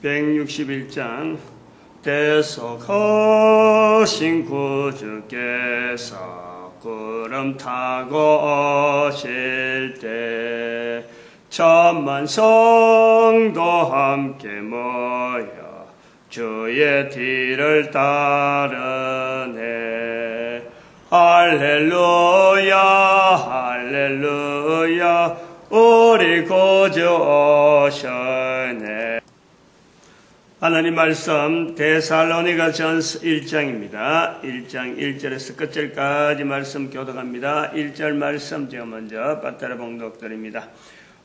161장 대속하신 구주께서 구름 타고 오실 때 천만 성도 함께 모여 주의 뒤를 따르네. 할렐루야 할렐루야 우리 구주 오셨네. 하나님 말씀 데살로니가전서 1장입니다. 1장 1절에서 끝절까지 말씀 교독합니다. 1절 말씀 제가 먼저 받들어 봉독드립니다.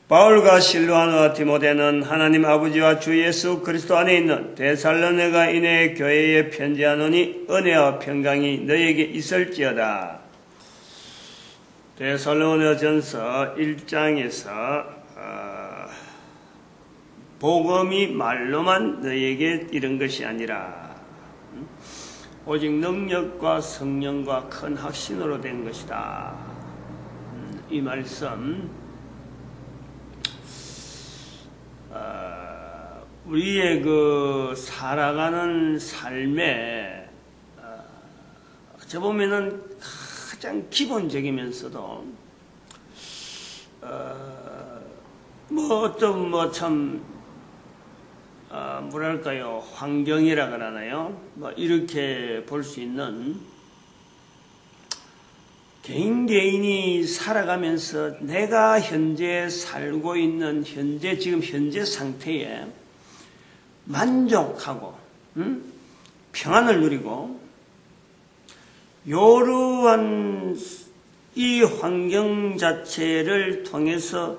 바울과 실로아노와 디모데는 하나님 아버지와 주 예수 그리스도 안에 있는 데살로니가인의 교회에 편지하노니 은혜와 평강이 너에게 있을지어다. 데살로니가전서 1장에서 복음이 말로만 너에게 이런 것이 아니라 오직 능력과 성령과 큰 확신으로 된 것이다. 이 말씀 우리의 그 살아가는 삶에 어찌 보면은 가장 기본적이면서도 뭐랄까요, 환경이라 그러나요? 이렇게 볼 수 있는 개인이 살아가면서 내가 현재 살고 있는 지금 현재 상태에 만족하고, 평안을 누리고, 요러한 이 환경 자체를 통해서,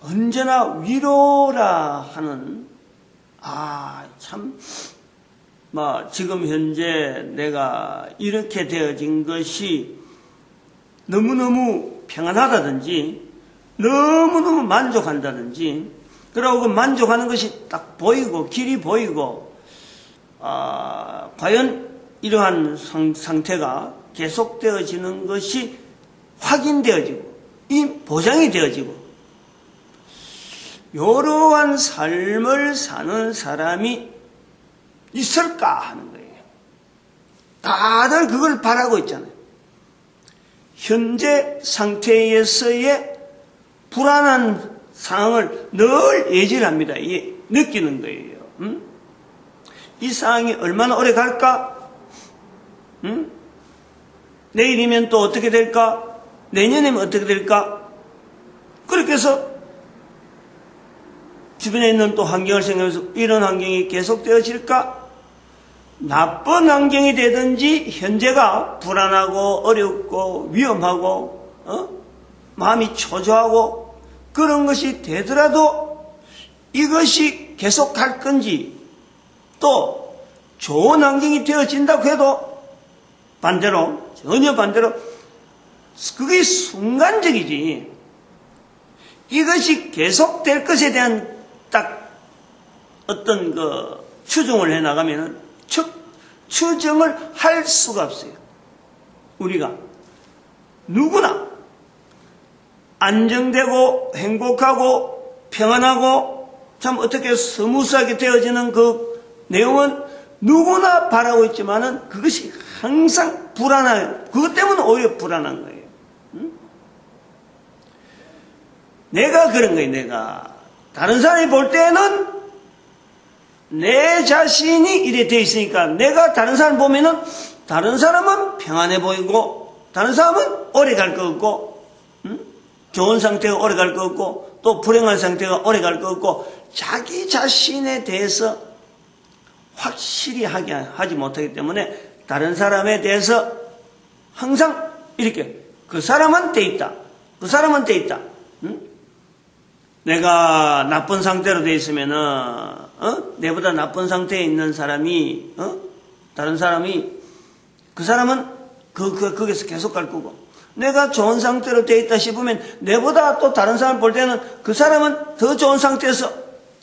언제나 위로라 하는, 지금 현재 내가 이렇게 되어진 것이 너무너무 평안하다든지, 너무너무 만족한다든지, 그러고 그 만족하는 것이 딱 보이고, 길이 보이고, 과연 이러한 상태가 계속되어지는 것이 확인되어지고, 이 보장이 되어지고, 이러한 삶을 사는 사람이 있을까 하는 거예요. 다들 그걸 바라고 있잖아요. 현재 상태에서의 불안한 상황을 늘 예지합니다. 느끼는 거예요. 이 상황이 얼마나 오래 갈까? 내일이면 또 어떻게 될까? 내년이면 어떻게 될까? 그렇게 해서 주변에 있는 또 환경을 생각해서 이런 환경이 계속되어질까? 나쁜 환경이 되든지 현재가 불안하고 어렵고 위험하고 마음이 초조하고 그런 것이 되더라도 이것이 계속 갈 건지 또 좋은 환경이 되어진다고 해도 전혀 반대로 그게 순간적이지 이것이 계속될 것에 대한 딱 어떤 추정을 해나가면은 추정을 할 수가 없어요. 우리가 누구나 안정되고 행복하고 평안하고 참 어떻게 스무스하게 되어지는 그 내용은 누구나 바라고 있지만은 그것이 항상 불안해요. 그것 때문에 오히려 불안한 거예요. 내가 그런 거예요. 내가 다른 사람이 볼 때는 내 자신이 이래 돼 있으니까 내가 다른 사람 보면은 다른 사람은 평안해 보이고 다른 사람은 오래 갈 것 같고 좋은 상태가 오래 갈 것 같고 또 불행한 상태가 오래 갈 것 같고 자기 자신에 대해서 확실히 하지 못하기 때문에 다른 사람에 대해서 항상 이렇게 그 사람은 돼 있다. 그 사람은 돼 있다. 내가 나쁜 상태로 돼 있으면은, 내보다 나쁜 상태에 있는 사람이, 다른 사람이, 그 사람은 거기서 계속 갈 거고, 내가 좋은 상태로 돼 있다 싶으면, 내보다 또 다른 사람 볼 때는 그 사람은 더 좋은 상태에서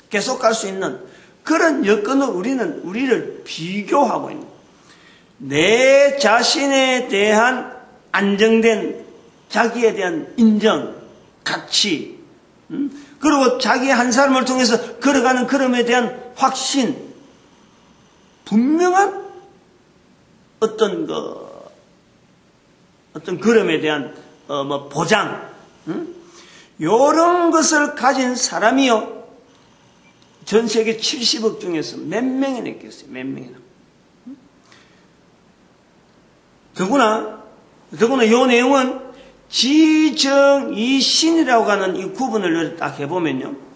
계속 갈 수 있는 그런 여건으로 우리를 비교하고 있는, 내 자신에 대한 안정된 자기에 대한 인정, 가치, 그리고 자기 한 사람을 통해서 걸어가는 걸음에 대한 확신, 분명한 어떤 걸음에 대한 보장, 이런 것을 가진 사람이요, 전 세계 70억 중에서 몇 명이나 있겠어요? 몇 명이나. 더구나 이 내용은 지정이신이라고 하는 이 구분을 딱 해보면요,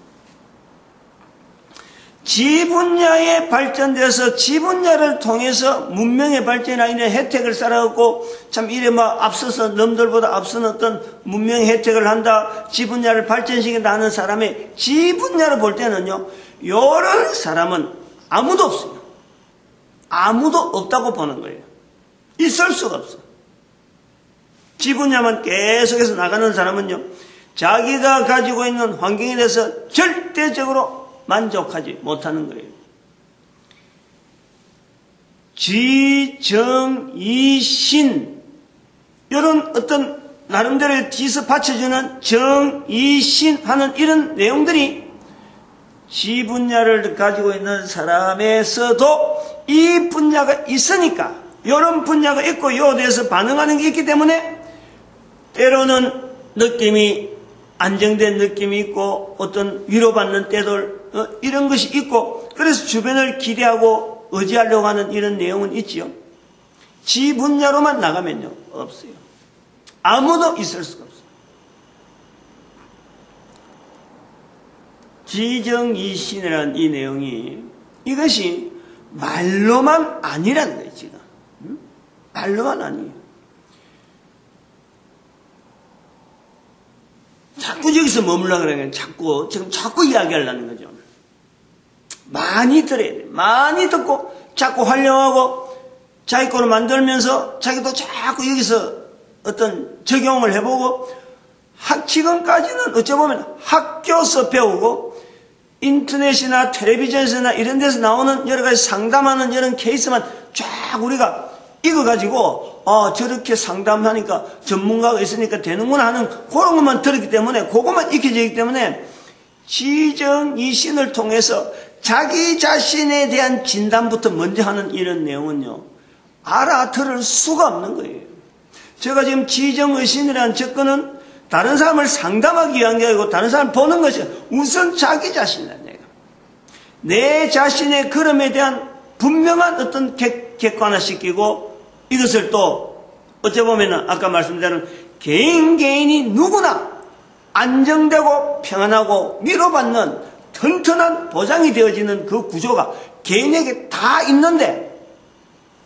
지 분야에 발전돼서 지 분야를 통해서 문명의 발전이나 이런 혜택을 쌓아갖고 참 이래 막 앞서서 남들보다 앞서는 어떤 문명의 혜택을 한다, 지 분야를 발전시킨다 하는 사람의 지 분야를 볼 때는요, 이런 사람은 아무도 없어요. 아무도 없다고 보는 거예요. 있을 수가 없어. 지 분야만 계속해서 나가는 사람은요, 자기가 가지고 있는 환경에 대해서 절대적으로 만족하지 못하는 거예요. 지정이신, 이런 어떤 나름대로 뒤에서 받쳐주는 정이신 하는 이런 내용들이 지 분야를 가지고 있는 사람에서도 이 분야가 있으니까, 이런 분야가 있고 요 대해서 반응하는 게 있기 때문에 때로는 느낌이 안정된 느낌이 있고 어떤 위로받는 때들 이런 것이 있고, 그래서 주변을 기대하고 의지하려고 하는 이런 내용은 있지요. 지 분야로만 나가면요, 없어요. 아무도 있을 수가 없어요. 지정이신이라는 이 내용이, 이것이 말로만 아니라는 거예요, 지금. 말로만 아니에요. 자꾸 여기서 머물러 그러면 자꾸 이야기하려는 거죠. 많이 들어야 돼. 많이 듣고 자꾸 활용하고 자기 거로 만들면서 자기도 자꾸 여기서 어떤 적용을 해보고, 지금까지는 어쩌보면 학교에서 배우고 인터넷이나 텔레비전에서나 이런 데서 나오는 여러 가지 상담하는 이런 케이스만 쫙 우리가 이거 가지고 저렇게 상담하니까 전문가가 있으니까 되는구나 하는 그런 것만 들었기 때문에, 그것만 익혀져 있기 때문에 지정이신을 통해서 자기 자신에 대한 진단부터 먼저 하는 이런 내용은요, 알아들을 수가 없는 거예요. 제가 지금 지정의신이라는 접근은 다른 사람을 상담하기 위한 게 아니고 다른 사람을 보는 것이 우선 자기 자신이다. 내 자신의 걸음에 대한 분명한 어떤 객관화시키고, 이것을 또 어쩌보면 아까 말씀드린 개인이 누구나 안정되고 평안하고 위로받는 튼튼한 보장이 되어지는 그 구조가 개인에게 다 있는데,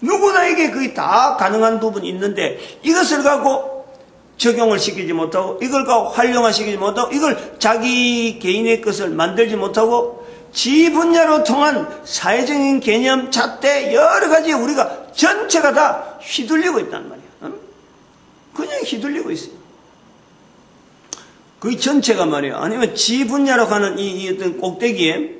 누구나에게 그게 다 가능한 부분이 있는데, 이것을 갖고 적용을 시키지 못하고, 이걸 갖고 활용화시키지 못하고, 이걸 자기 개인의 것을 만들지 못하고, 지 분야로 통한 사회적인 개념, 잣대, 여러 가지 우리가 전체가 다 휘둘리고 있단 말이야. 그냥 휘둘리고 있어요. 그 전체가 말이야. 아니면 지 분야로 가는 이 어떤 꼭대기에,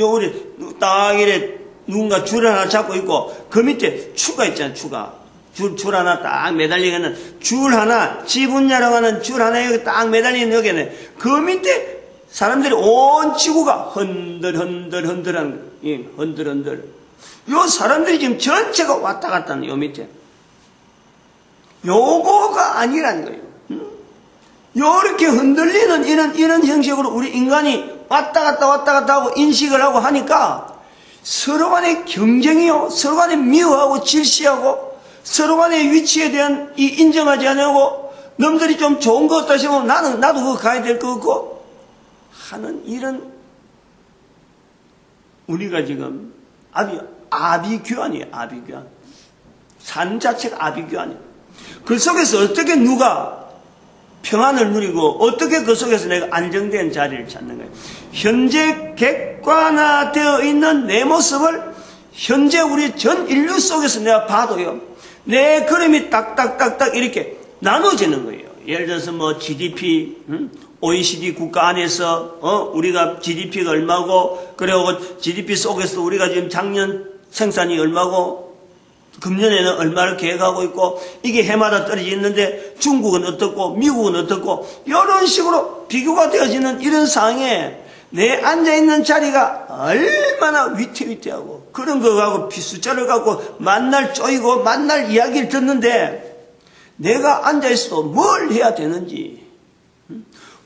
요 우리 딱 이래 누군가 줄 하나 잡고 있고, 그 밑에 추가 있잖아, 추가. 줄 하나 딱 매달리는 줄 하나, 지 분야로 가는 줄 하나 여기 딱 매달리는 여기는, 그 밑에 사람들이 온 지구가 흔들흔들한 거예요. 흔들흔들. 요 사람들이 지금 전체가 왔다 갔다 하는 요 밑에. 요거가 아니라는 거예요. 요렇게 흔들리는 이런 형식으로 우리 인간이 왔다 갔다 하고 인식을 하고 하니까 서로 간의 경쟁이요, 서로 간에 미워하고 질시하고 서로 간의 위치에 대한 인정하지 않고, 남들이 좀 좋은 것 같다 싶으면 나도 그거 가야 될 것 같고 하는 이런, 우리가 지금 아비규환이에요. 아비규환. 삶 자체가 아비규환이에요. 그 속에서 어떻게 누가 평안을 누리고 어떻게 그 속에서 내가 안정된 자리를 찾는 거예요. 현재 객관화되어 있는 내 모습을 현재 우리 전 인류 속에서 내가 봐도요, 내 그림이 딱딱딱딱 이렇게 나눠지는 거예요. 예를 들어서 뭐 GDP, OECD 국가 안에서 우리가 GDP가 얼마고, 그리고 GDP 속에서 우리가 지금 작년 생산이 얼마고, 금년에는 얼마를 계획하고 있고, 이게 해마다 떨어져 있는데 중국은 어떻고 미국은 어떻고, 이런 식으로 비교가 되어지는 이런 상황에 내 앉아있는 자리가 얼마나 위태위태하고 그런 거 갖고 피숫자를 갖고 만날 쪼이고 만날 이야기를 듣는데 내가 앉아있어도 뭘 해야 되는지,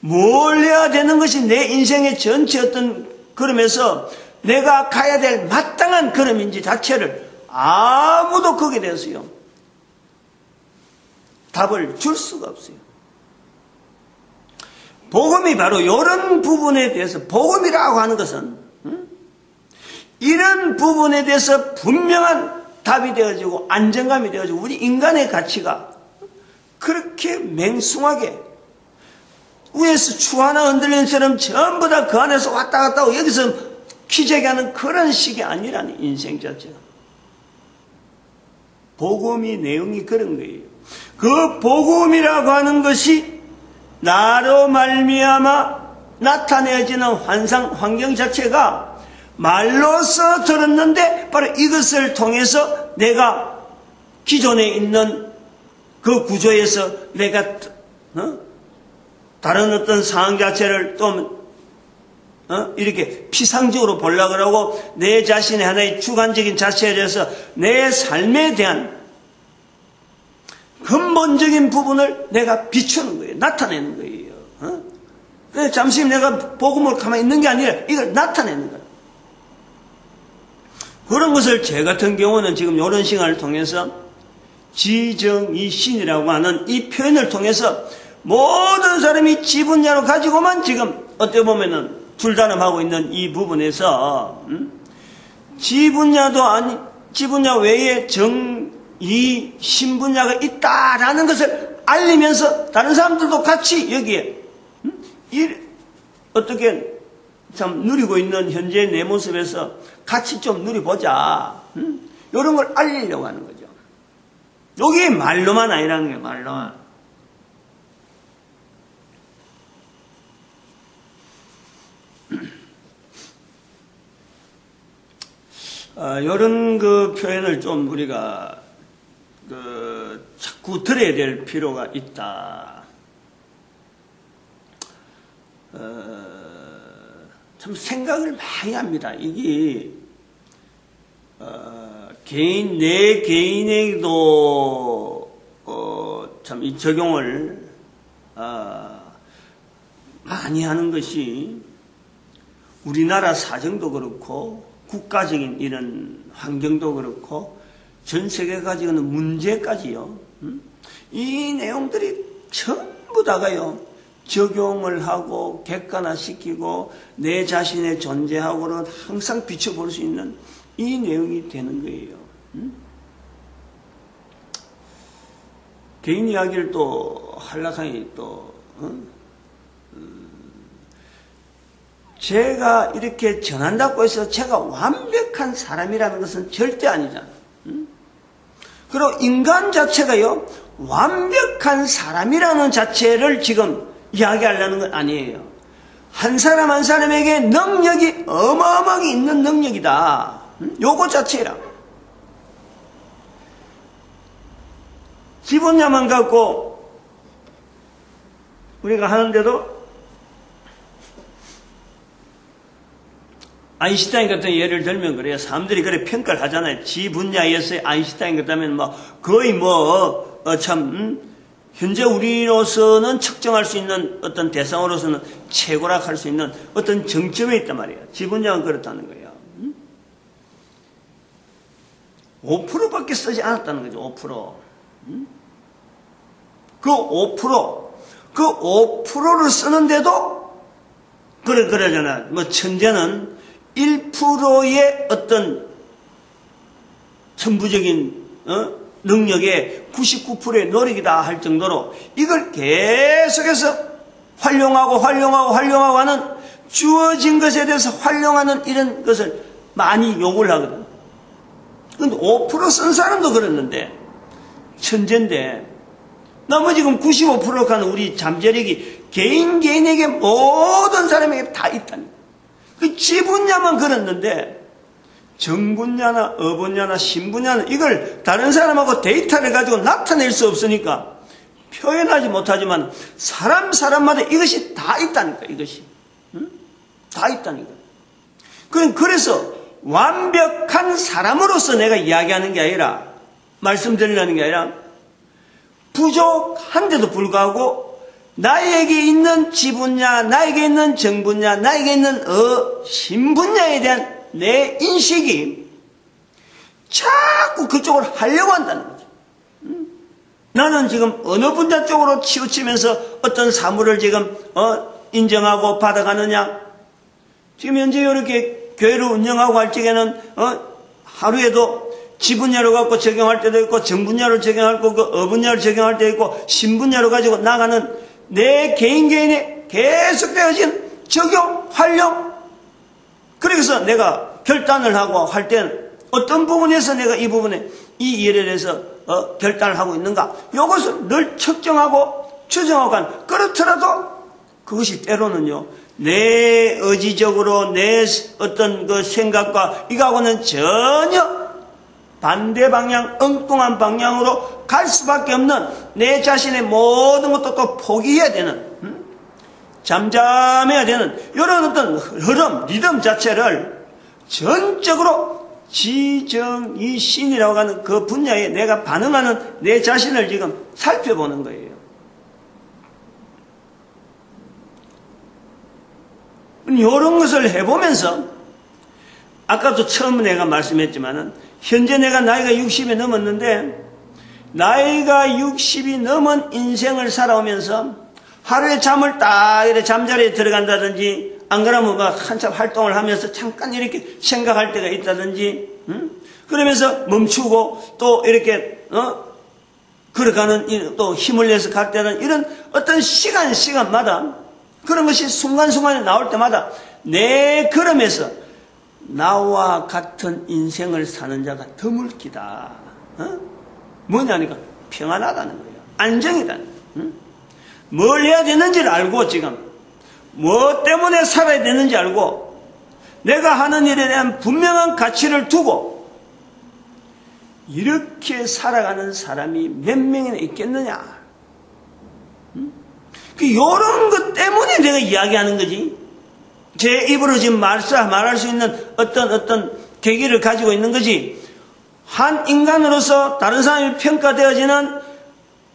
뭘 해야 되는 것이 내 인생의 전체 어떤 걸음에서 내가 가야 될 마땅한 걸음인지 자체를 아무도 거기에 대해서요 답을 줄 수가 없어요. 복음이 바로 이런 부분에 대해서, 복음이라고 하는 것은 이런 부분에 대해서 분명한 답이 되어지고 안정감이 되어지고 우리 인간의 가치가 그렇게 맹숭하게 위에서 추 하나 흔들리는 것처럼 전부 다 그 안에서 왔다 갔다 하고 여기서 기재하는 그런 식이 아니라는 인생 자체가. 복음의 내용이 그런 거예요. 그 복음이라고 하는 것이 나로 말미암아 나타내지는 환경 자체가 말로써 들었는데 바로 이것을 통해서 내가 기존에 있는 그 구조에서 내가 다른 어떤 상황 자체를 또 이렇게 피상적으로 보려고 하고 내 자신의 하나의 주관적인 자체에 대해서 내 삶에 대한 근본적인 부분을 내가 비추는 거예요. 나타내는 거예요. 그래서 잠시 내가 복음을 가만히 있는 게 아니라 이걸 나타내는 거예요. 그런 것을 제 같은 경우는 지금 이런 시간을 통해서 지정이신이라고 하는 이 표현을 통해서 모든 사람이 지분야로 가지고만 지금 어떻게 보면은 줄다름하고 있는 이 부분에서 지분야도 아니 지분야 외에 이 신분야가 있다라는 것을 알리면서 다른 사람들도 같이 여기에 어떻게 참 누리고 있는 현재 내 모습에서 같이 좀 누려보자. 이런 걸 알리려고 하는 거죠. 여기 말로만 아니라는 거예요. 말로만. 이런 그 표현을 좀 우리가 자꾸 들어야 될 필요가 있다. 참 생각을 많이 합니다. 이게 내 개인에게도 참 이 적용을 많이 하는 것이 우리나라 사정도 그렇고 국가적인 이런 환경도 그렇고 전 세계가 가지고 있는 문제까지요. 이 내용들이 전부 다가요. 적용을 하고 객관화시키고 내 자신의 존재하고는 항상 비춰볼 수 있는 이 내용이 되는 거예요. 개인 이야기를 또 한락하니 또 제가 이렇게 전한다고 해서 제가 완벽한 사람이라는 것은 절대 아니잖아요. 그리고 인간 자체가요, 완벽한 사람이라는 자체를 지금 이야기하려는 건 아니에요. 한 사람 한 사람에게 능력이 어마어마하게 있는 능력이다. 요거 자체라. 지분야만 갖고 우리가 하는데도 아인슈타인 같은 예를 들면 그래요. 사람들이 그래 평가를 하잖아요. 지 분야에서의 아인슈타인 같다면 뭐 거의 현재 우리로서는 측정할 수 있는 어떤 대상으로서는 최고라 할 수 있는 어떤 정점에 있단 말이에요. 지 분야는 그렇다는 거예요. 5%밖에 쓰지 않았다는 거죠. 5%. 그 5%를 쓰는데도 그러잖아. 천재는 1%의 어떤 천부적인 능력의 99%의 노력이다 할 정도로 이걸 계속해서 활용하고 하는 주어진 것에 대해서 활용하는 이런 것을 많이 요구를 하거든. 근데 5% 쓴 사람도 그랬는데 천재인데 나머지 지금 95%가 하는 우리 잠재력이 개인에게 모든 사람에게 다 있다니. 그 지분야만 그랬는데 정분야나 어분야나 신분야는 이걸 다른 사람하고 데이터를 가지고 나타낼 수 없으니까 표현하지 못하지만 사람마다 이것이 다 있다니까, 이것이. 응? 다 있다니까. 그래서 완벽한 사람으로서 내가 이야기하는 게 아니라, 말씀드리려는 게 아니라, 부족한데도 불구하고 나에게 있는 지분야, 나에게 있는 정분야, 나에게 있는 신분야에 대한 내 인식이 자꾸 그쪽으로 하려고 한다는 거죠. 나는 지금 어느 분야 쪽으로 치우치면서 어떤 사물을 지금 인정하고 받아가느냐. 지금 현재 이렇게 교회를 운영하고 할 적에는 하루에도 지분야로 갖고 적용할 때도 있고 정분야로 적용할 거고 어분야로 적용할 때도 있고 신분야로 가지고 나가는 내 개인의 계속되어진 적용, 활용. 그래서 내가 결단을 하고 할 때는 어떤 부분에서 내가 이 부분에 이 일에 대해서 결단을 하고 있는가? 이것을 늘 측정하고 추정하고 간. 그렇더라도 그것이 때로는요, 내 의지적으로 내 어떤 그 생각과 이거하고는 전혀 반대 방향, 엉뚱한 방향으로 갈 수밖에 없는 내 자신의 모든 것도 또 포기해야 되는, 잠잠해야 되는 이런 어떤 흐름, 리듬 자체를 전적으로 지정이신이라고 하는 그 분야에 내가 반응하는 내 자신을 지금 살펴보는 거예요. 이런 것을 해보면서 아까도 처음 내가 말씀했지만은 현재 내가 나이가 60이 넘었는데 나이가 60이 넘은 인생을 살아오면서 하루에 잠을 딱 이렇게 잠자리에 들어간다든지 안 그러면 막 한참 활동을 하면서 잠깐 이렇게 생각할 때가 있다든지 그러면서 멈추고 또 이렇게 걸어가는 또 힘을 내서 갈 때는 이런 어떤 시간마다 그런 것이 순간순간에 나올 때마다 내 걸음에서 나와 같은 인생을 사는 자가 드물기다. 뭐냐니까 평안하다는 거예요. 안정이다는 거예요. 뭘 해야 되는지를 알고 지금 뭐 때문에 살아야 되는지 알고 내가 하는 일에 대한 분명한 가치를 두고 이렇게 살아가는 사람이 몇 명이나 있겠느냐. 이런 것 때문에 내가 이야기하는 거지. 제 입으로 지금 말할 수 있는 어떤 계기를 가지고 있는 거지. 한 인간으로서 다른 사람이 평가되어지는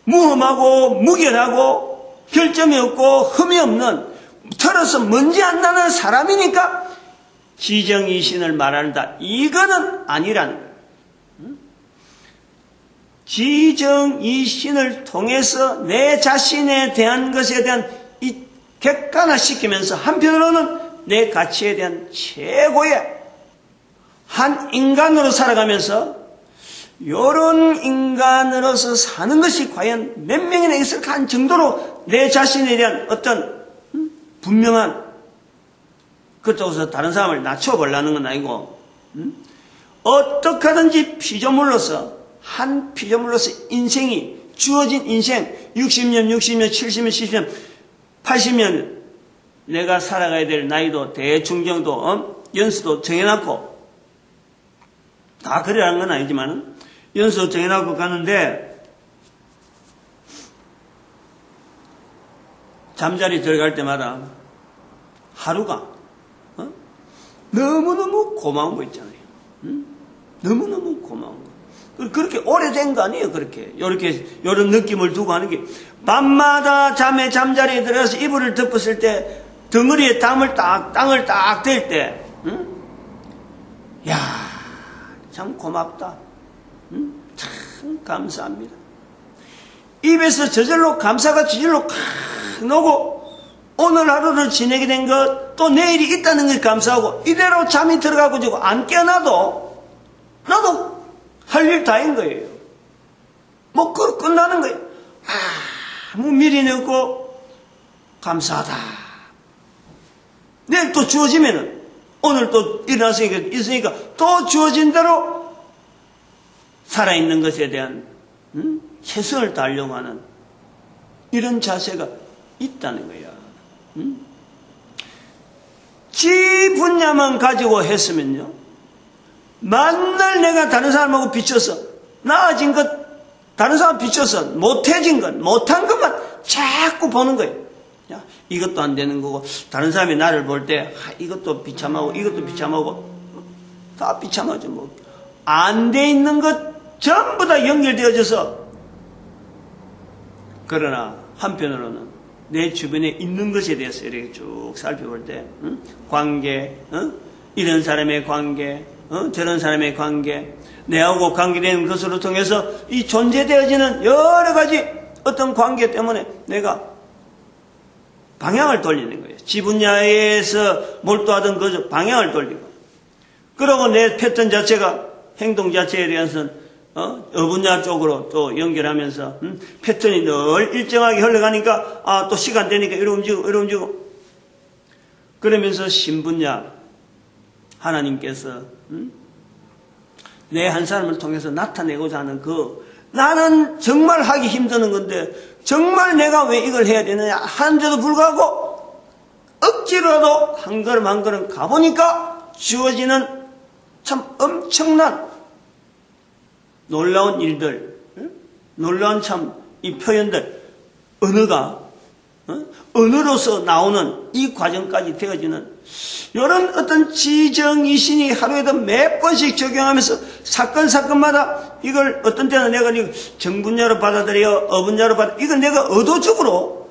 무험하고 무결하고 결점이 없고 흠이 없는 털어서 먼지 안 나는 사람이니까 지정이신을 말한다. 이거는 아니라는 거예요. 지정이신을 통해서 내 자신에 대한 것에 대한 이 객관화시키면서 한편으로는 내 가치에 대한 최고의 한 인간으로 살아가면서 이런 인간으로서 사는 것이 과연 몇 명이나 있을까 한 정도로 내 자신에 대한 어떤 분명한 그쪽에서 다른 사람을 낮춰보려는 건 아니고 어떻게 하든지 피조물로서 한 피조물로서 인생이 주어진 인생 60년, 70년, 70년, 80년 내가 살아가야 될 나이도 대충 정도 연수도 정해놨고 다 그래라는 건 아니지만 연수도 정해놓고 가는데 잠자리 들어갈 때마다 하루가 너무너무 고마운 거 있잖아요. 너무너무 고마운 거. 그렇게 오래된 거 아니에요. 그렇게 이런 느낌을 두고 하는 게 밤마다 잠자리에 들어가서 이불을 덮었을 때 덩어리에 땅을 딱 댈 때 야, 참 고맙다. 참 감사합니다. 입에서 저절로 감사가 저절로 나오고 오늘 하루를 지내게 된 것 또 내일이 있다는 걸 감사하고 이대로 잠이 들어가고 지고 안 깨어나도 나도 할 일 다인 거예요. 뭐 끝나는 거예요. 아무 미련이 없고 감사하다. 내일 또 주어지면은 오늘 또 있으니까 또 주어진 대로 살아있는 것에 대한 최선을 다하려고 하는 이런 자세가 있다는 거야. 지 분야만 가지고 했으면요. 만날 내가 다른 사람하고 비춰서 나아진 것 다른 사람 비춰서 못해진 것, 못한 것만 자꾸 보는 거예요. 야, 이것도 안 되는 거고, 다른 사람이 나를 볼 때, 이것도 비참하고, 이것도 비참하고, 다 비참하죠, 뭐. 안 돼 있는 것 전부 다 연결되어져서, 그러나 한편으로는 내 주변에 있는 것에 대해서 이렇게 쭉 살펴볼 때, 관계, 이런 사람의 관계, 저런 사람의 관계, 내하고 관계되는 것으로 통해서 이 존재되어지는 여러 가지 어떤 관계 때문에 내가 방향을 돌리는 거예요. 지 분야에서 몰두하던 그 방향을 돌리고, 그러고 내 패턴 자체가 행동 자체에 대해서는 분야 쪽으로 또 연결하면서 패턴이 늘 일정하게 흘러가니까 또 시간 되니까 이러 움직이고 그러면서 신분야 하나님께서 내 한 사람을 통해서 나타내고자 하는 나는 정말 하기 힘드는 건데 정말 내가 왜 이걸 해야 되느냐 하는데도 불구하고 억지로라도 한 걸음 한 걸음 가보니까 주어지는 참 엄청난 놀라운 일들, 놀라운 참 이 표현들, 언어로서 나오는 이 과정까지 되어지는 이런 어떤 지정이신이 하루에도 몇 번씩 적용하면서 사건마다 이걸 어떤 때는 내가 정분야로 받아들여, 어분야로 받아들여, 이걸 내가 의도적으로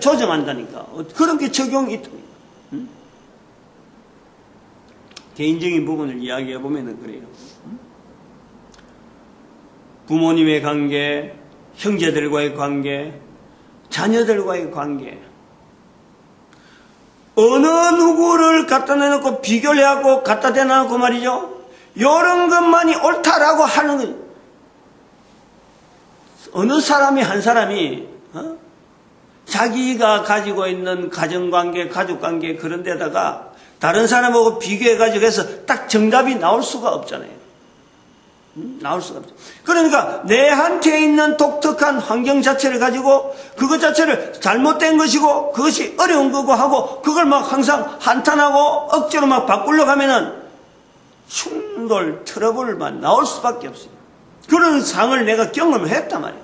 조정한다니까. 그런 게 적용이 있답니다. 개인적인 부분을 이야기해 보면은 그래요. 부모님의 관계, 형제들과의 관계, 자녀들과의 관계, 어느 누구를 갖다 내놓고 비교를 해갖고 갖다 대놔놓고 말이죠. 이런 것만이 옳다라고 하는 거예요. 어느 사람이 한 사람이 자기가 가지고 있는 가정관계, 가족관계 그런 데다가 다른 사람하고 비교해가지고 해서 딱 정답이 나올 수가 없잖아요. 나올 수가 없죠. 그러니까 내한테 있는 독특한 환경 자체를 가지고 그것 자체를 잘못된 것이고 그것이 어려운 거고 하고 그걸 막 항상 한탄하고 억지로 막 바꾸려고 하면은 충돌, 트러블만 나올 수밖에 없어요. 그런 상을 내가 경험을 했단 말이에요.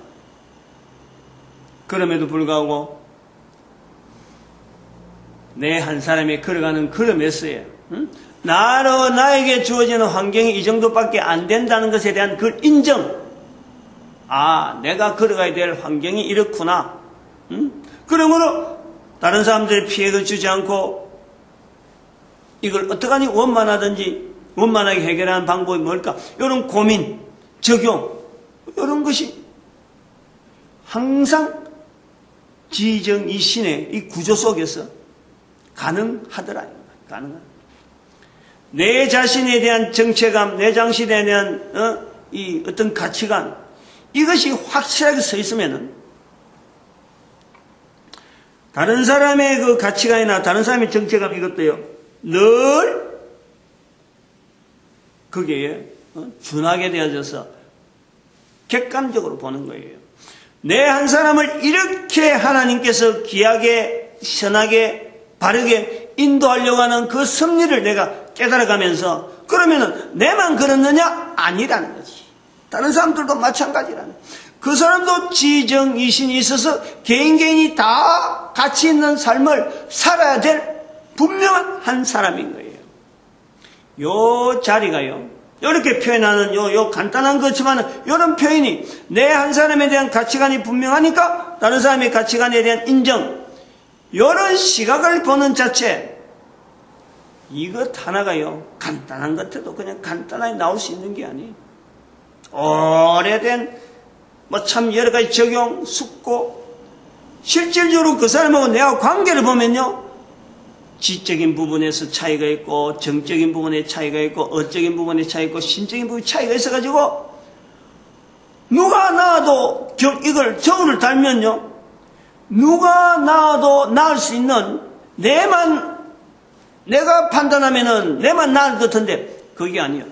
그럼에도 불구하고 내 한 사람이 걸어가는 걸음에서의 나에게 주어지는 환경이 이 정도밖에 안 된다는 것에 대한 그 인정. 내가 걸어가야 될 환경이 이렇구나. 그러므로 다른 사람들의 피해를 주지 않고 이걸 어떡하니 원만하게 해결하는 방법이 뭘까? 이런 고민, 적용, 이런 것이 항상 지정이신의 이 구조 속에서 가능하더라. 가능하다. 내 자신에 대한 정체감, 내 자신에 대한 이 어떤 가치관, 이것이 확실하게 서 있으면은 다른 사람의 그 가치관이나 다른 사람의 정체감 이것도요 늘 거기에 준하게 되어져서 객관적으로 보는 거예요. 내 한 사람을 이렇게 하나님께서 귀하게, 선하게, 바르게 인도하려고 하는 그 섭리를 내가 깨달아가면서 그러면은 내만 그렇느냐? 아니라는 거지. 다른 사람들도 마찬가지라는 거지. 그 사람도 지정이신이 있어서 개인이 다 가치 있는 삶을 살아야 될 분명한 한 사람인 거예요. 요 자리가요. 이렇게 표현하는 요 간단한 거지만 이런 표현이 내 한 사람에 대한 가치관이 분명하니까 다른 사람의 가치관에 대한 인정, 이런 시각을 보는 자체, 이것 하나가요 간단한 것 같아도 그냥 간단하게 나올 수 있는 게 아니에요. 오래된 참 여러 가지 적용, 숙고, 실질적으로 그 사람하고 내가 관계를 보면요 지적인 부분에서 차이가 있고 정적인 부분에 차이가 있고 어적인 부분에 차이가 있고 신적인 부분에 차이가 있어가지고 누가 나와도 이걸 저울을 달면요 누가 나와도 나을 수 있는 내가 판단하면은 내만 나을 것 같은데 그게 아니에요.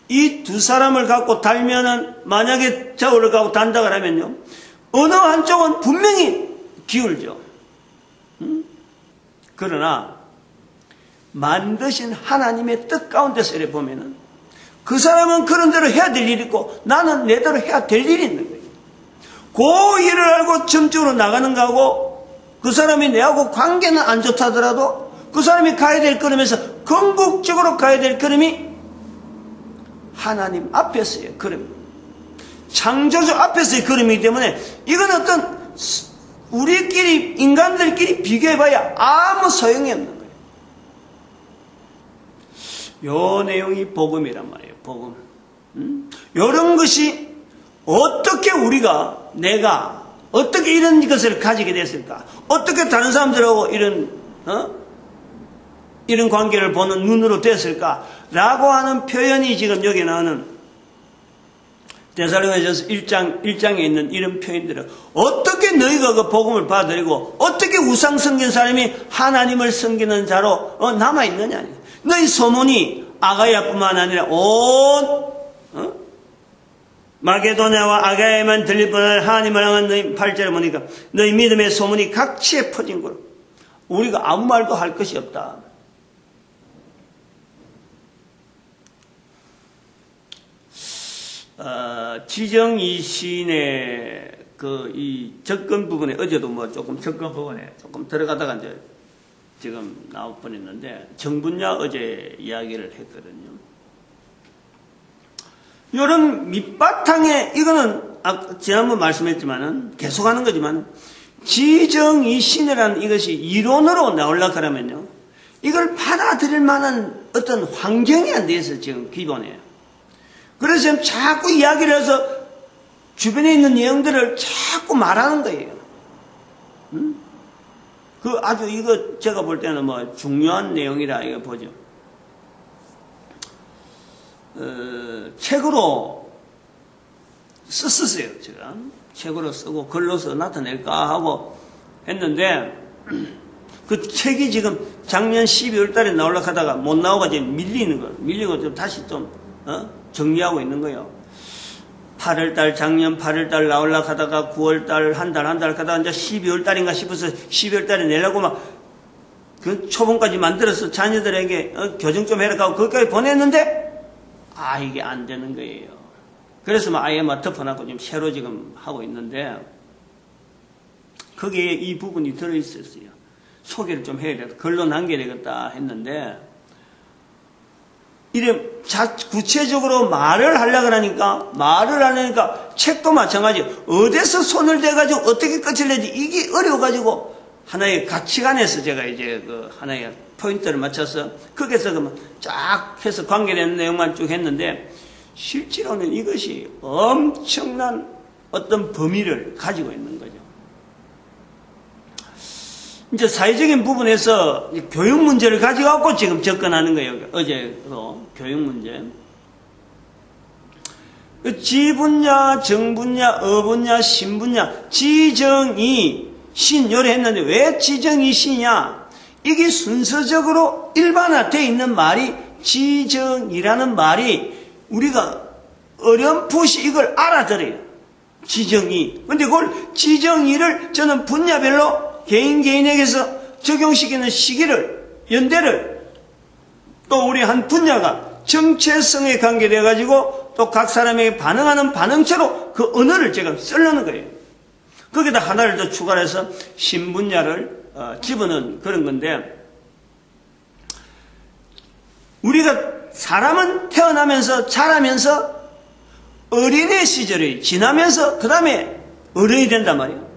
이 두 사람을 갖고 달면은 만약에 저울을 갖고 단다 그러면요 어느 한쪽은 분명히 기울죠. 그러나 만드신 하나님의 뜻 가운데서 이렇게 보면은 그 사람은 그런 대로 해야 될 일이 있고 나는 내대로 해야 될 일이 있는 거예요. 그 일을 알고 점적으로 나가는 거하고 그 사람이 내하고 관계는 안 좋다더라도 그 사람이 가야 될 걸음에서 궁극적으로 가야 될 걸음이 하나님 앞에서의 걸음, 창조주 앞에서의 걸음이기 때문에 이건 어떤 우리끼리 인간들끼리 비교해봐야 아무 소용이 없는 거예요. 요 내용이 복음이란 말이에요. 복음. 이런 것이 어떻게 내가 어떻게 이런 것을 가지게 됐을까? 어떻게 다른 사람들하고 이런 관계를 보는 눈으로 됐을까? 라고 하는 표현이 지금 여기 나오는 데살로니가전서 1장에 있는 이런 표현들은 어떻게 너희가 그 복음을 받아들이고 어떻게 우상 섬기는 사람이 하나님을 섬기는 자로 남아있느냐. 너희 소문이 아가야뿐만 아니라 온 마게도냐와 아가야에만 들릴 뻔한 하나님을 향한 너희 8절에 보니까 너희 믿음의 소문이 각지에 퍼진 거로 우리가 아무 말도 할 것이 없다. 지정이 시인의 이 접근 부분에 어제도 조금 접근 부분에 조금 들어가다가 이제 지금 나올 뻔했는데 정분야 어제 이야기를 했거든요. 이런 밑바탕에 이거는 지난번 말씀했지만은 계속하는 거지만 지정이 신이라는 이것이 이론으로 나오려고 하면요 이걸 받아들일 만한 어떤 환경이 안 돼 있어요. 지금 기본에. 그래서 지금 자꾸 이야기를 해서 주변에 있는 내용들을 자꾸 말하는 거예요. 아주 이거 제가 볼 때는 중요한 내용이라 이거 보죠. 책으로 썼어요. 제가 책으로 쓰고 글로서 나타낼까 하고 했는데 그 책이 지금 작년 12월 달에 나오려고 하다가 못 나오고 지금 밀리는 거예요. 밀리고 좀 다시 좀 정리하고 있는 거예요. 8월달, 작년 8월달 나오려고 하다가 9월달, 한 달 하다가 이제 12월달인가 싶어서 12월달에 내려고 그 초본까지 만들어서 자녀들에게 교정 좀 해라 하고 거기까지 보냈는데 이게 안 되는 거예요. 그래서 아예 덮어놨고 지금 새로 지금 하고 있는데 거기에 이 부분이 들어있었어요. 소개를 좀 해야 되겠다. 글로 남겨야 되겠다 했는데 이래 구체적으로 말을 하려니까 책도 마찬가지 어디서 손을 대가지고 어떻게 끝을 내지 이게 어려워가지고 하나의 가치관에서 제가 이제 하나의 포인트를 맞춰서 거기서 쫙 해서 관계되는 내용만 쭉 했는데 실제로는 이것이 엄청난 어떤 범위를 가지고 있는 거죠. 이제 사회적인 부분에서 교육 문제를 가져갖고 지금 접근하는 거예요. 어제도 교육 문제. 지분야, 정분야, 어분야, 신분야, 지정이 신 요래 했는데 왜 지정이 신이냐? 이게 순서적으로 일반화되어 있는 말이 지정이라는 말이 우리가 어렴풋이 이걸 알아들어요. 지정이. 근데 그걸 지정이를 저는 분야별로 개인에게서 적용시키는 시기를, 연대를 또 우리 한 분야가 정체성에 관계되어가지고 또 각 사람에게 반응하는 반응체로 그 언어를 제가 쓰려는 거예요. 거기다 하나를 더 추가해서 신분야를 집어넣은 그런 건데 우리가 사람은 태어나면서 자라면서 어린애 시절이 지나면서 그 다음에 어른이 된단 말이에요.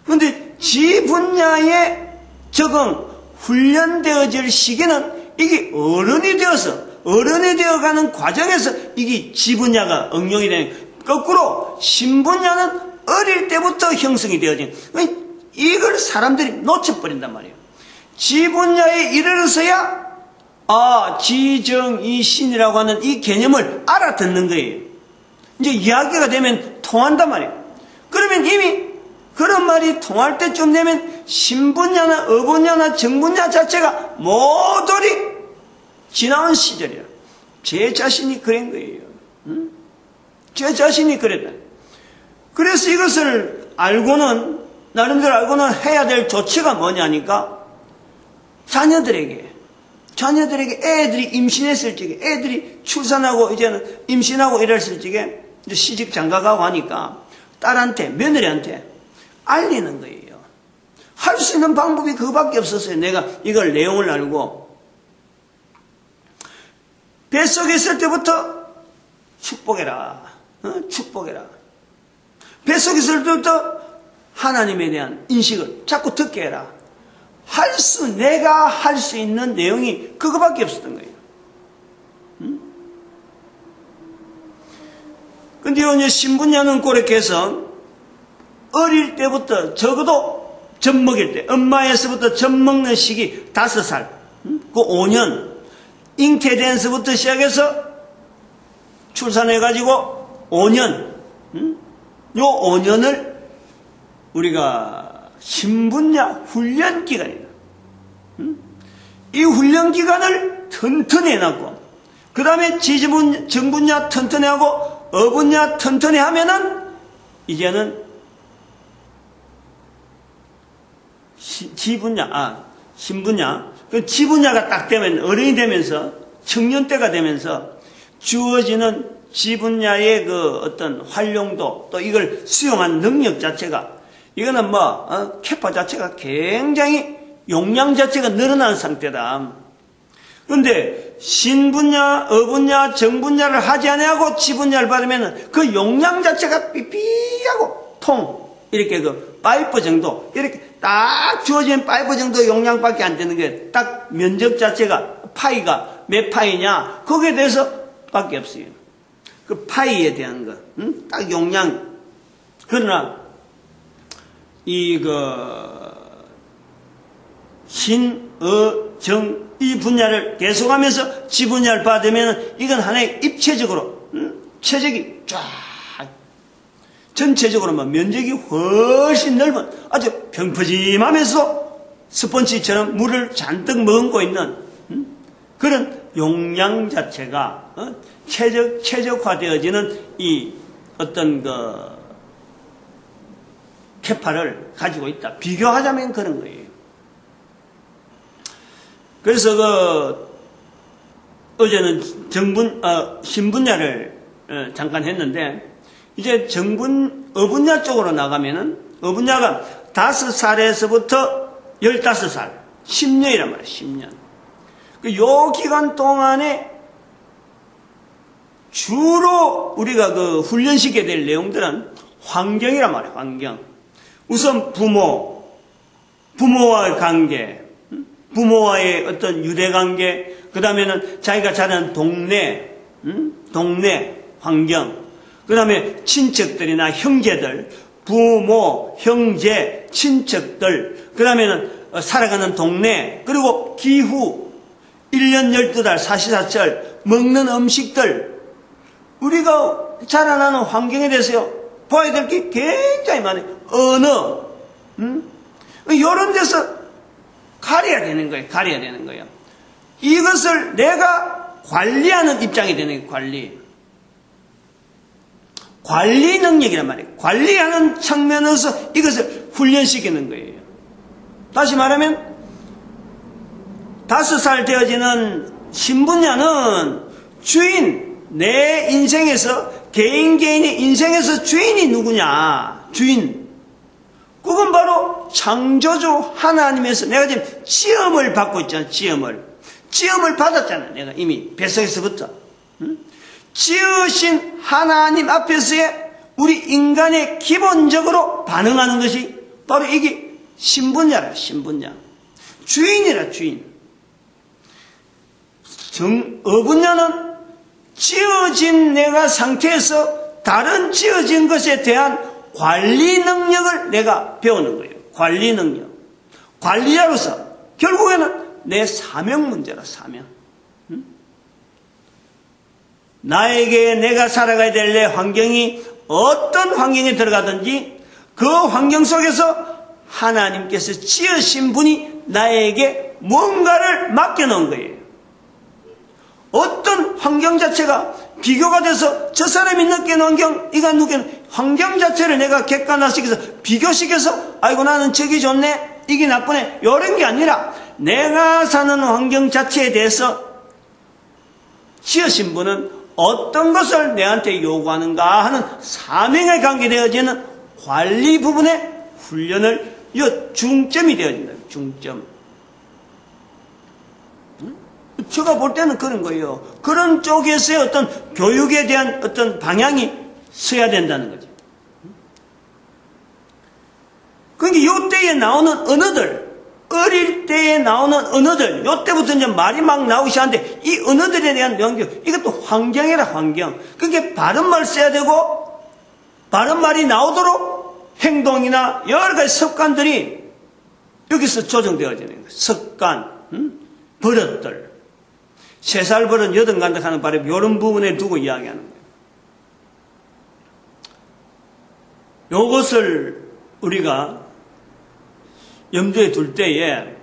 그런데 지 분야에 적응, 훈련되어질 시기는 이게 어른이 되어가는 과정에서 이게 지 분야가 응용이 되는 거예요. 거꾸로 신 분야는 어릴 때부터 형성이 되어진 이걸 사람들이 놓쳐버린단 말이에요. 지 분야에 이르러서야 지정이신이라고 하는 이 개념을 알아듣는 거예요. 이제 이야기가 되면 통한단 말이에요. 그러면 이미 그런 말이 통할 때쯤 되면 신분야나 어분야나 정분야 자체가 모조리 지나온 시절이야. 제 자신이 그런 거예요. 제 자신이 그랬다. 그래서 이것을 나름대로 알고는 해야 될 조치가 뭐냐니까 자녀들에게 애들이 임신했을 적에 애들이 출산하고 이제는 임신하고 이랬을 적에 이제 시집 장가가고 하니까 딸한테, 며느리한테 알리는 거예요. 할 수 있는 방법이 그거밖에 없었어요. 내가 이걸 내용을 알고. 뱃속에 있을 때부터 축복해라. 축복해라. 뱃속에 있을 때부터 하나님에 대한 인식을 자꾸 듣게 해라. 내가 할 수 있는 내용이 그거밖에 없었던 거예요. 근데 이제 신분야는 그렇게 해서 어릴 때부터 적어도 젖 먹일 때, 엄마에서부터 젖 먹는 시기 5살, 그 5년, 잉태된서부터 시작해서 출산해가지고 5년, 요 5년을 우리가 신분야 훈련 기간이다. 이 훈련 기간을 튼튼히 해놨고, 그 다음에 정분야 튼튼히 하고, 어분야 튼튼히 하면은, 이제는 신분야, 그 지분야가 딱 되면, 어른이 되면서, 청년 때가 되면서, 주어지는 지분야의 그 어떤 활용도, 또 이걸 수용한 능력 자체가, 이거는 캐파 자체가 굉장히 용량 자체가 늘어난 상태다. 그런데 신분야, 어분야, 정분야를 하지 아니하고 지분야를 받으면 그 용량 자체가 삐삐하고 이렇게 그 파이프 정도, 이렇게 딱 주어진 파이프 정도 용량밖에 안 되는 게 딱 면적 자체가 파이가 몇 파이냐 거기에 대해서 밖에 없어요. 그 파이에 대한 거, 딱 용량. 그러나 신, 어, 정, 이 분야를 계속하면서 지분야를 받으면 이건 하나의 입체적으로, 체적이 쫙, 전체적으로 면적이 훨씬 넓은 아주 평퍼짐하면서 스펀지처럼 물을 잔뜩 머금고 있는 그런 용량 자체가 최적화되어지는 이 어떤 캐파를 가지고 있다. 비교하자면 그런 거예요. 그래서 어제는 신분야를 잠깐 했는데, 이제 어분야 쪽으로 나가면은, 어분야가 5살에서부터 15살, 10년이란 말이에요, 10년. 요 기간 동안에 주로 우리가 훈련시켜야 될 내용들은 환경이란 말이에요, 환경. 우선 부모와의 관계, 부모와의 어떤 유대관계, 그 다음에는 자기가 자라는 동네 환경, 그 다음에 친척들이나 형제들, 부모, 형제, 친척들, 그 다음에는 살아가는 동네, 그리고 기후, 1년 12달, 사시사철, 먹는 음식들, 우리가 자라나는 환경에 대해서 봐야 될 게 굉장히 많아요. 언어, 이런 데서 가려야 되는 거예요. 이것을 내가 관리하는 입장이 되는 거예요, 관리 능력이란 말이에요. 관리하는 측면에서 이것을 훈련시키는 거예요. 다시 말하면 5살 되어지는 신분야는 내 인생에서 개인의 인생에서 주인이 누구냐? 주인. 그건 바로 창조주 하나님에서 내가 지금 지음을 받고 있잖아. 지음을 받았잖아. 내가 이미 뱃속에서부터. 지으신 하나님 앞에서의 우리 인간의 기본적으로 반응하는 것이 바로 이게 신분야라. 주인이라, 주인. 어분야는 지어진 내가 상태에서 다른 지어진 것에 대한 관리 능력을 내가 배우는 거예요. 관리 능력. 관리자로서 결국에는 내 사명 문제라, 사명. 나에게 내가 살아가야 될 내 환경이 어떤 환경에 들어가든지 그 환경 속에서 하나님께서 지으신 분이 나에게 뭔가를 맡겨놓은 거예요. 어떤 환경 자체가 비교가 돼서 저 사람이 느끼는 환경, 이가 느끼는 환경 자체를 내가 객관화시켜서 비교시켜서 아이고 나는 저기 좋네, 이게 나쁘네, 이런 게 아니라 내가 사는 환경 자체에 대해서 지으신 분은 어떤 것을 내한테 요구하는가 하는 사명에 관계되어지는 관리 부분의 훈련을 중점이 되어진다. 중점. 제가 볼 때는 그런 거예요. 그런 쪽에서의 어떤 교육에 대한 어떤 방향이 서야 된다는 거죠. 그러니까 요때에 나오는 언어들, 어릴 때에 나오는 언어들, 요때부터 이제 말이 막 나오기 시작하는데, 이 언어들에 대한 명령, 이것도 환경이라, 환경. 그러니까 바른 말 써야 되고, 바른 말이 나오도록 행동이나 여러 가지 습관들이 여기서 조정되어지는 거예요. 습관, 버릇들. 3살 버릇 8 간다 하는 바람에 이런 부분에 두고 이야기하는 거예요. 요것을 우리가 염두에 둘 때에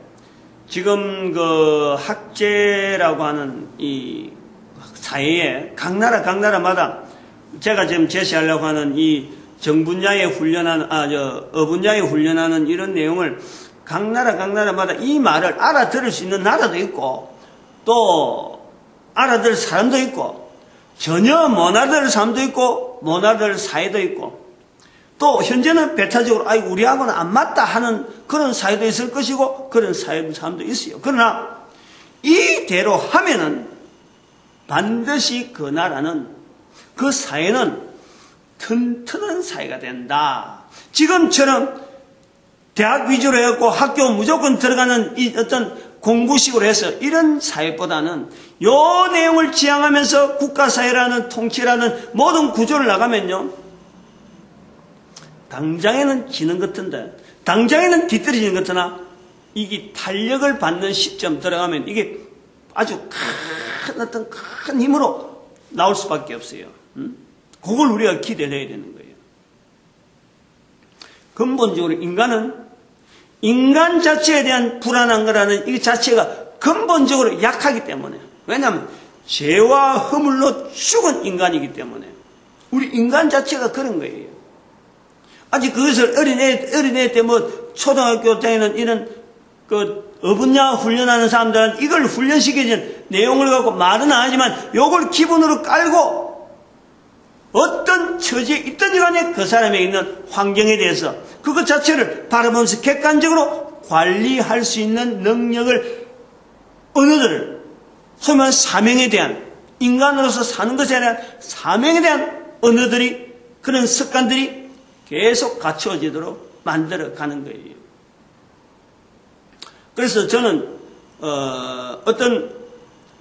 지금 그 학제라고 하는 이 사회에 각 나라마다 제가 지금 제시하려고 하는 이 정분야에 훈련하는, 어분야에 훈련하는 이런 내용을 각 나라마다 이 말을 알아들을 수 있는 나라도 있고 또 알아들을 사람도 있고 전혀 못 알아들을 사람도 있고 못 알아들을 사회도 있고 또 현재는 배타적으로 우리하고는 안 맞다 하는 그런 사회도 있을 것이고 그런 사람도 있어요. 그러나 이대로 하면은 반드시 그 나라는 그 사회는 튼튼한 사회가 된다. 지금처럼 대학 위주로 해갖고 학교 무조건 들어가는 이 어떤 공부식으로 해서 이런 사회보다는 요 내용을 지향하면서 국가사회라는 통치라는 모든 구조를 나가면요. 당장에는 지는 것 같은데, 당장에는 뒤떨어지는 것 같으나, 이게 탄력을 받는 시점 들어가면 이게 아주 큰 힘으로 나올 수밖에 없어요. 그걸 우리가 기대를 해야 되는 거예요. 근본적으로 인간 자체에 대한 불안한 거라는 이 자체가 근본적으로 약하기 때문에. 왜냐하면 죄와 허물로 죽은 인간이기 때문에. 우리 인간 자체가 그런 거예요. 아직 그것을 어린애 때 초등학교 때는 이런 어분야 훈련하는 사람들은 이걸 훈련시키는 내용을 갖고 말은 안 하지만 요걸 기본으로 깔고 어떤 처지에 있든지 간에 그 사람에 있는 환경에 대해서 그것 자체를 바라보면서 객관적으로 관리할 수 있는 능력을 언어들을 소위 말하는 사명에 대한 인간으로서 사는 것에 대한 사명에 대한 언어들이 그런 습관들이 계속 갖추어지도록 만들어가는 거예요. 그래서 저는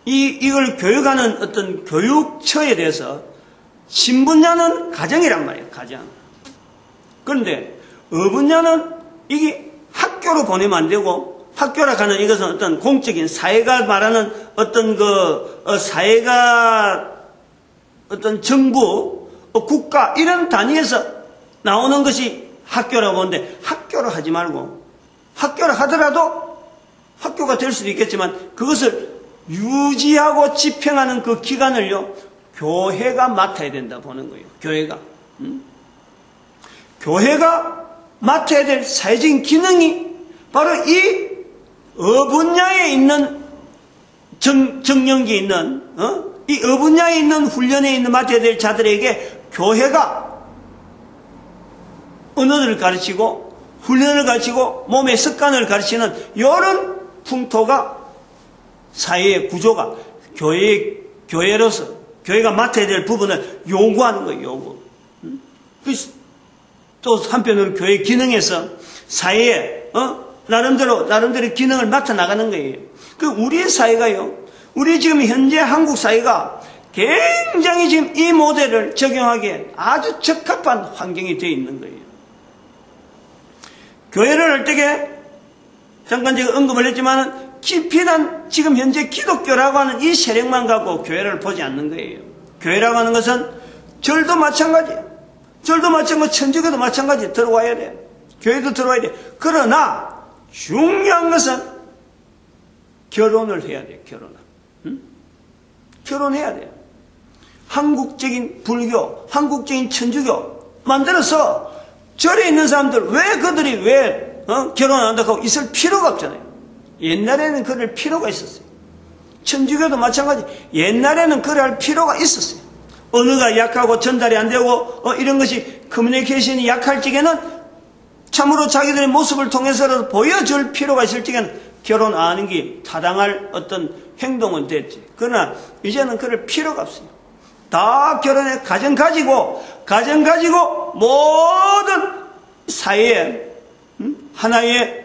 이걸 교육하는 어떤 교육처에 대해서 신분야는 가정이란 말이에요. 가정. 그런데 어분야는 이게 학교로 보내면 안 되고 학교라 하는 이것은 어떤 공적인 사회가 말하는 어떤 사회가 어떤 정부, 국가 이런 단위에서 나오는 것이 학교라고 하는데 학교로 하지 말고 학교를 하더라도 학교가 될 수도 있겠지만 그것을 유지하고 집행하는 그 기관을요 교회가 맡아야 된다 보는 거예요. 교회가 맡아야 될 사회적인 기능이 바로 이 어분야에 있는 정령기에 있는 이 어분야에 있는 훈련에 있는 맡아야 될 자들에게 교회가 언어를 가르치고 훈련을 가르치고 몸의 습관을 가르치는 이런 풍토가 사회의 구조가 교회로서 교회가 맡아야 될 부분을 요구하는 거예요. 요구. 또 한편으로 교회 기능에서 사회에 나름대로 기능을 맡아 나가는 거예요. 그 우리의 사회가요. 우리 지금 현재 한국 사회가 굉장히 지금 이 모델을 적용하기에 아주 적합한 환경이 되어 있는 거예요. 교회를 할 때에 잠깐 제가 언급을 했지만은 비단 지금 현재 기독교라고 하는 이 세력만 갖고 교회를 보지 않는 거예요. 교회라고 하는 것은 절도 마찬가지예요. 천주교도 마찬가지 들어와야 돼요. 교회도 들어와야 돼요. 그러나 중요한 것은 결혼을 해야 돼요. 결혼해야 돼요. 한국적인 불교, 한국적인 천주교 만들어서 절에 있는 사람들 왜 그들이 결혼 안 한다고 있을 필요가 없잖아요. 옛날에는 그럴 필요가 있었어요. 천주교도 마찬가지. 옛날에는 그럴 필요가 있었어요. 언어가 약하고 전달이 안 되고 이런 것이 커뮤니케이션이 약할 적에는 참으로 자기들의 모습을 통해서라도 보여줄 필요가 있을 적에는 결혼 안 하는 게 타당할 어떤 행동은 됐지. 그러나 이제는 그럴 필요가 없어요. 다 결혼해 가정 가지고 모든 사회에 하나의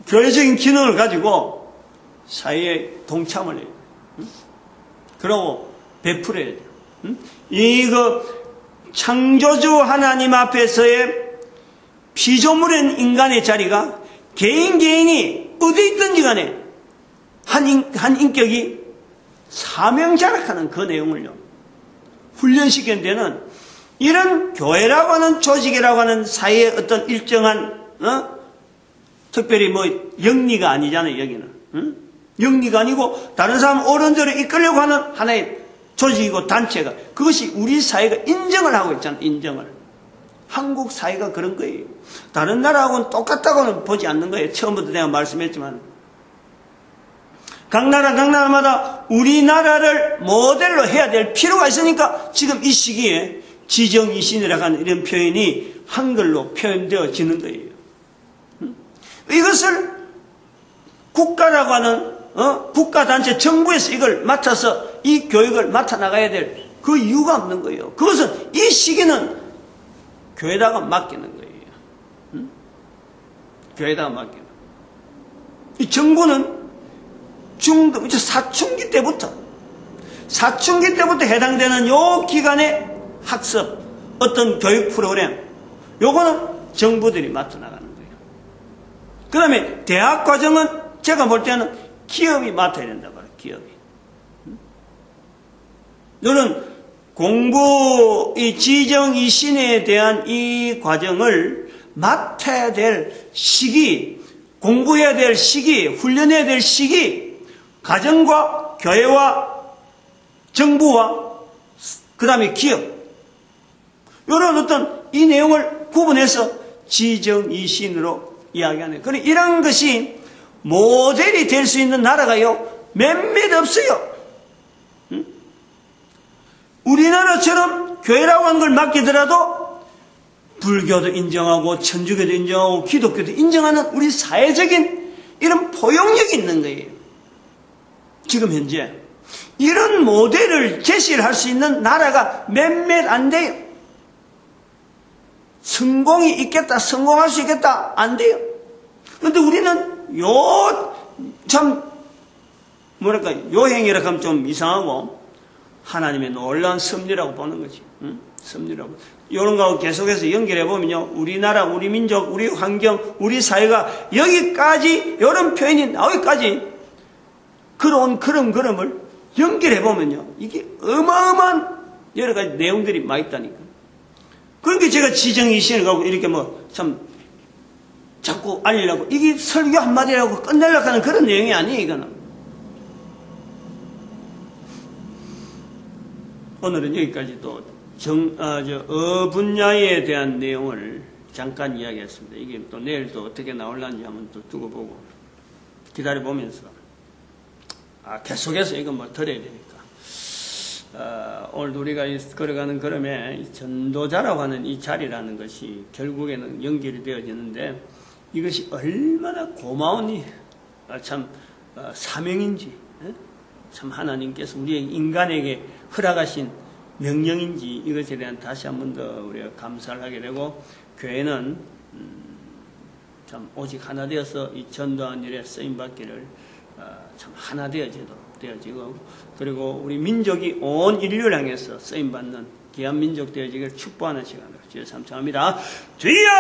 교회적인 기능을 가지고 사회에 동참을 해요. 그러고 베풀어야 돼요. 이거 창조주 하나님 앞에서의 피조물인 인간의 자리가 개인이 어디 있든지 간에 한 인격이 사명자락하는 그 내용을요 훈련시키는 데는 이런 교회라고 하는 조직이라고 하는 사회의 어떤 일정한 특별히 뭐 영리가 아니잖아요. 여기는 영리가 아니고 다른 사람 어른들을 이끌려고 하는 하나의 조직이고 단체가 그것이 우리 사회가 인정을 하고 있잖아요. 인정을. 한국 사회가 그런 거예요. 다른 나라하고는 똑같다고는 보지 않는 거예요. 처음부터 내가 말씀했지만 각 나라마다 우리나라를 모델로 해야 될 필요가 있으니까 지금 이 시기에 지정이신이라고 하는 이런 표현이 한글로 표현되어지는 거예요. 이것을 국가라고 하는 국가단체 정부에서 이걸 맡아서 이 교육을 맡아나가야 될 그 이유가 없는 거예요. 그것은 이 시기는 교회다가 맡기는 거예요. 교회다가 맡기는. 이 정부는 중등, 사춘기 때부터 해당되는 요 기간의 학습, 어떤 교육 프로그램, 요거는 정부들이 맡아나가는 거예요. 그 다음에 대학 과정은 제가 볼 때는 기업이 맡아야 된다고 봐요, 기업이. 너는 공부, 이 지정, 이 신에 대한 이 과정을 맡아야 될 시기, 공부해야 될 시기, 훈련해야 될 시기, 가정과 교회와 정부와 그 다음에 기업, 이런 어떤 이 내용을 구분해서 지정, 이 신으로 이야기하는. 그러니 이런 것이 모델이 될 수 있는 나라가요, 몇몇 없어요. 우리나라처럼 교회라고 하는 걸 맡기더라도 불교도 인정하고 천주교도 인정하고 기독교도 인정하는 우리 사회적인 이런 포용력이 있는 거예요. 지금 현재 이런 모델을 제시를 할 수 있는 나라가 몇몇 안 돼요. 성공이 있겠다, 성공할 수 있겠다, 안 돼요. 그런데 우리는 요행이라 하면 좀 이상하고 하나님의 놀라운 섭리라고 보는 거지. 섭리라고. 이런 거하고 계속해서 연결해 보면요, 우리나라, 우리 민족, 우리 환경, 우리 사회가 여기까지 이런 표현이 나오기까지 그런 그림을 연결해 보면요, 이게 어마어마한 여러 가지 내용들이 많이 있다니까. 그러니까 제가 지정이신을 가고 이렇게 자꾸 알리려고, 이게 설교 한마디라고 끝내려고 하는 그런 내용이 아니에요, 이거는. 오늘은 여기까지 또 분야에 대한 내용을 잠깐 이야기했습니다. 이게 또 내일 또 어떻게 나올는지 한번 또 두고 보고 기다려보면서 계속해서 이건 들어야 되니까. 오늘 우리가 걸어가는 걸음에 전도자라고 하는 이 자리라는 것이 결국에는 연결이 되어지는데, 이것이 얼마나 고마운 사명인지, 참 하나님께서 우리 인간에게 허락하신 명령인지, 이것에 대한 다시 한 번 더 우리가 감사를 하게 되고, 교회는 참 오직 하나 되어서 이 전도하는 일에 쓰임받기를 참 하나 되어지고, 그리고 우리 민족이 온 인류를 향해서 쓰임받는 귀한 민족 되어지기를 축복하는 시간을 주여 삼창합니다. 주여!